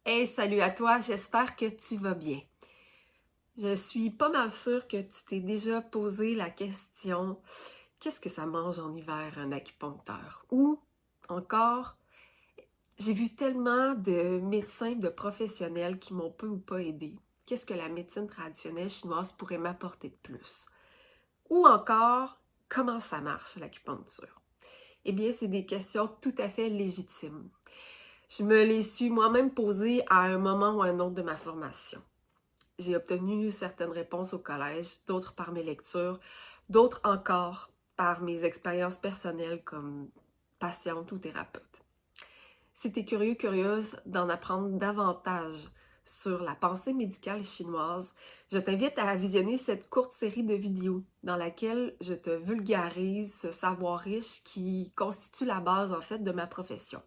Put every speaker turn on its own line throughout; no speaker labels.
Hey, salut à toi, j'espère que tu vas bien. Je suis pas mal sûre que tu t'es déjà posé la question, qu'est-ce que ça mange en hiver un acupuncteur? Ou encore, j'ai vu tellement de médecins, de professionnels qui m'ont peu ou pas aidé. Qu'est-ce que la médecine traditionnelle chinoise pourrait m'apporter de plus? Ou encore, comment ça marche l'acupuncture? Eh bien, c'est des questions tout à fait légitimes. Je me les suis moi-même posées à un moment ou à un autre de ma formation. J'ai obtenu certaines réponses au collège, d'autres par mes lectures, d'autres encore par mes expériences personnelles comme patiente ou thérapeute. Si tu es curieux, curieuse d'en apprendre davantage sur la pensée médicale chinoise, je t'invite à visionner cette courte série de vidéos dans laquelle je te vulgarise ce savoir riche qui constitue la base en fait de ma profession.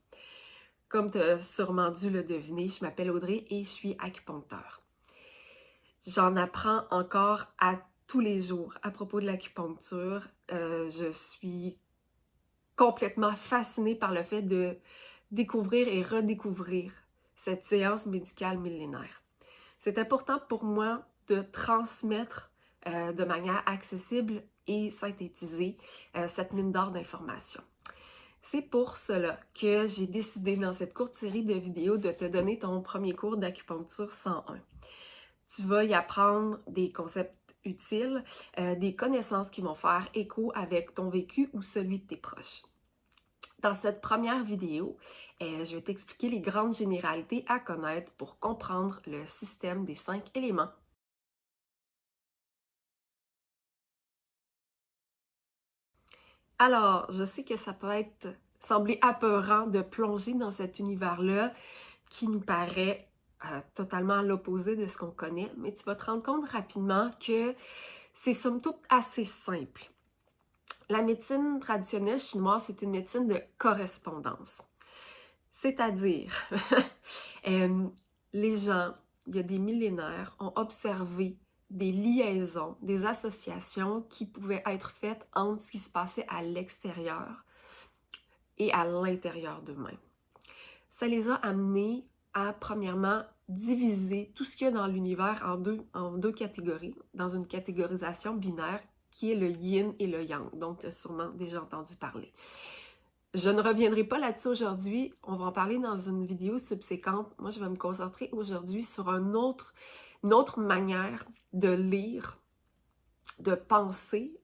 Comme tu as sûrement dû le deviner, je m'appelle Audrey et je suis acupuncteur. J'en apprends encore à tous les jours à propos de l'acupuncture. Je suis complètement fascinée par le fait de découvrir et redécouvrir cette séance médicale millénaire. C'est important pour moi de transmettre de manière accessible et synthétisée cette mine d'or d'informations. C'est pour cela que j'ai décidé dans cette courte série de vidéos de te donner ton premier cours d'acupuncture 101. Tu vas y apprendre des concepts utiles, des connaissances qui vont faire écho avec ton vécu ou celui de tes proches. Dans cette première vidéo, je vais t'expliquer les grandes généralités à connaître pour comprendre le système des 5 éléments. Alors, je sais que ça peut sembler apeurant de plonger dans cet univers-là qui nous paraît totalement à l'opposé de ce qu'on connaît, mais tu vas te rendre compte rapidement que c'est somme toute assez simple. La médecine traditionnelle chinoise, c'est une médecine de correspondance. C'est-à-dire, euh, les gens, il y a des millénaires, ont observé des liaisons, des associations qui pouvaient être faites entre ce qui se passait à l'extérieur et à l'intérieur d'eux-mêmes. Ça les a amenés à, premièrement, diviser tout ce qu'il y a dans l'univers en deux catégories, dans une catégorisation binaire qui est le yin et le yang, dont tu as sûrement déjà entendu parler. Je ne reviendrai pas là-dessus aujourd'hui, on va en parler dans une vidéo subséquente. Moi, je vais me concentrer aujourd'hui sur une autre manière de lire, de penser,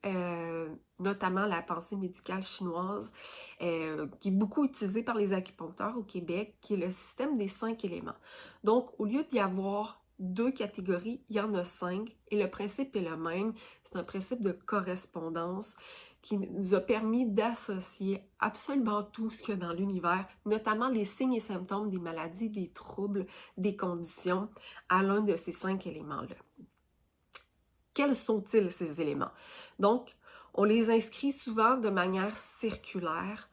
notamment la pensée médicale chinoise, qui est beaucoup utilisée par les acupuncteurs au Québec, qui est le système des 5 éléments. Donc, au lieu d'y avoir 2 catégories, il y en a 5, et le principe est le même. C'est un principe de correspondance qui nous a permis d'associer absolument tout ce qu'il y a dans l'univers, notamment les signes et symptômes des maladies, des troubles, des conditions, à l'un de ces 5 éléments-là. Quels sont-ils, ces éléments? Donc, on les inscrit souvent de manière circulaire,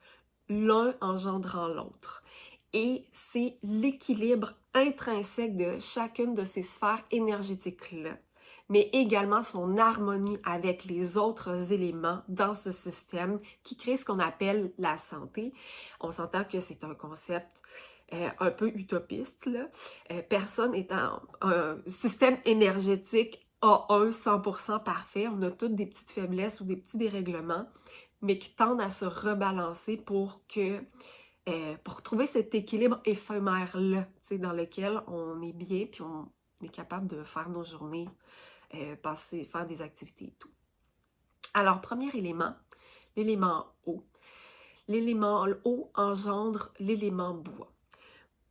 l'un engendrant l'autre. Et c'est l'équilibre intrinsèque de chacune de ces sphères énergétiques-là, mais également son harmonie avec les autres éléments dans ce système qui crée ce qu'on appelle la santé. On s'entend que c'est un concept un peu utopiste, là. Personne étant un système énergétique A1 100% parfait. On a toutes des petites faiblesses ou des petits dérèglements, mais qui tendent à se rebalancer pour trouver cet équilibre éphémère-là, dans lequel on est bien puis on est capable de faire nos journées, faire des activités et tout. Alors, premier élément, l'élément eau. L'élément eau engendre l'élément bois.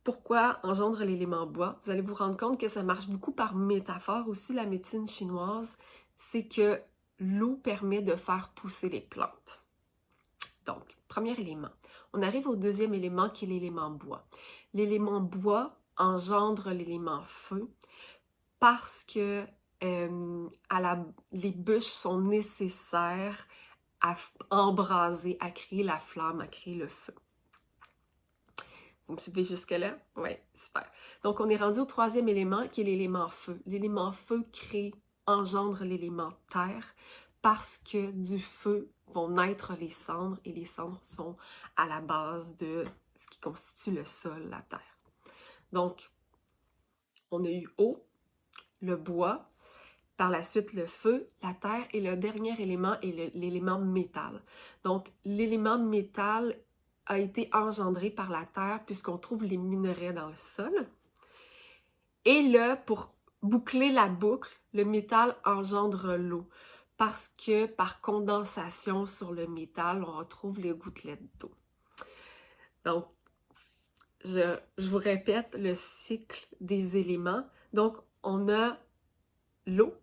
Pourquoi engendre l'élément bois? Vous allez vous rendre compte que ça marche beaucoup par métaphore aussi, la médecine chinoise, c'est que l'eau permet de faire pousser les plantes. Donc, premier élément. On arrive au deuxième élément qui est l'élément bois. L'élément bois engendre l'élément feu parce que les bûches sont nécessaires à embraser, à créer la flamme, à créer le feu. Vous me suivez jusque-là? Oui, super. Donc, on est rendu au troisième élément qui est l'élément feu. L'élément feu engendre l'élément terre parce que du feu vont naître les cendres et les cendres sont à la base de ce qui constitue le sol, la terre. Donc, On a eu eau, le bois, par la suite le feu, la terre et le dernier élément est l'élément métal. Donc l'élément métal a été engendré par la terre puisqu'on trouve les minerais dans le sol. Et là, pour boucler la boucle, le métal engendre l'eau parce que par condensation sur le métal, on retrouve les gouttelettes d'eau. Donc, je vous répète le cycle des éléments. Donc, on a l'eau,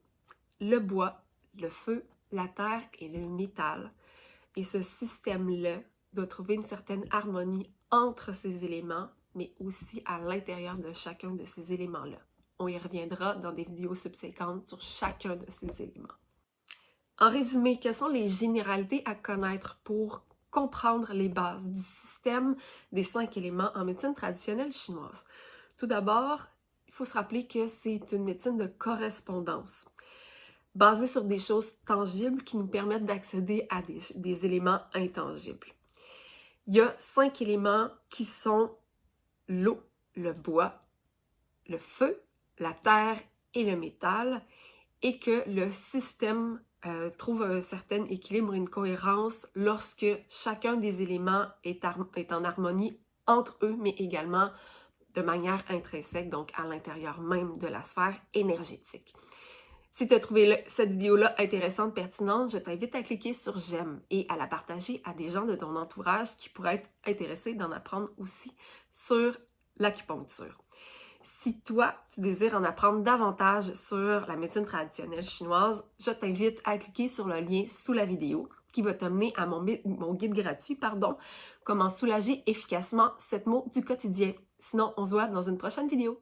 le bois, le feu, la terre et le métal. Et ce système-là doit trouver une certaine harmonie entre ces éléments, mais aussi à l'intérieur de chacun de ces éléments-là. On y reviendra dans des vidéos subséquentes sur chacun de ces éléments. En résumé, quelles sont les généralités à connaître pour comprendre les bases du système des 5 éléments en médecine traditionnelle chinoise? Tout d'abord, il faut se rappeler que c'est une médecine de correspondance, basée sur des choses tangibles qui nous permettent d'accéder à des éléments intangibles. Il y a 5 éléments qui sont l'eau, le bois, le feu, la terre et le métal, et que le système trouve un certain équilibre, une cohérence lorsque chacun des éléments est en harmonie entre eux, mais également de manière intrinsèque, donc à l'intérieur même de la sphère énergétique. Si tu as trouvé cette vidéo-là intéressante, pertinente, je t'invite à cliquer sur j'aime et à la partager à des gens de ton entourage qui pourraient être intéressés d'en apprendre aussi sur l'acupuncture. Si toi, tu désires en apprendre davantage sur la médecine traditionnelle chinoise, je t'invite à cliquer sur le lien sous la vidéo qui va t'amener à mon guide gratuit, Comment soulager efficacement 7 maux du quotidien. Sinon, on se voit dans une prochaine vidéo.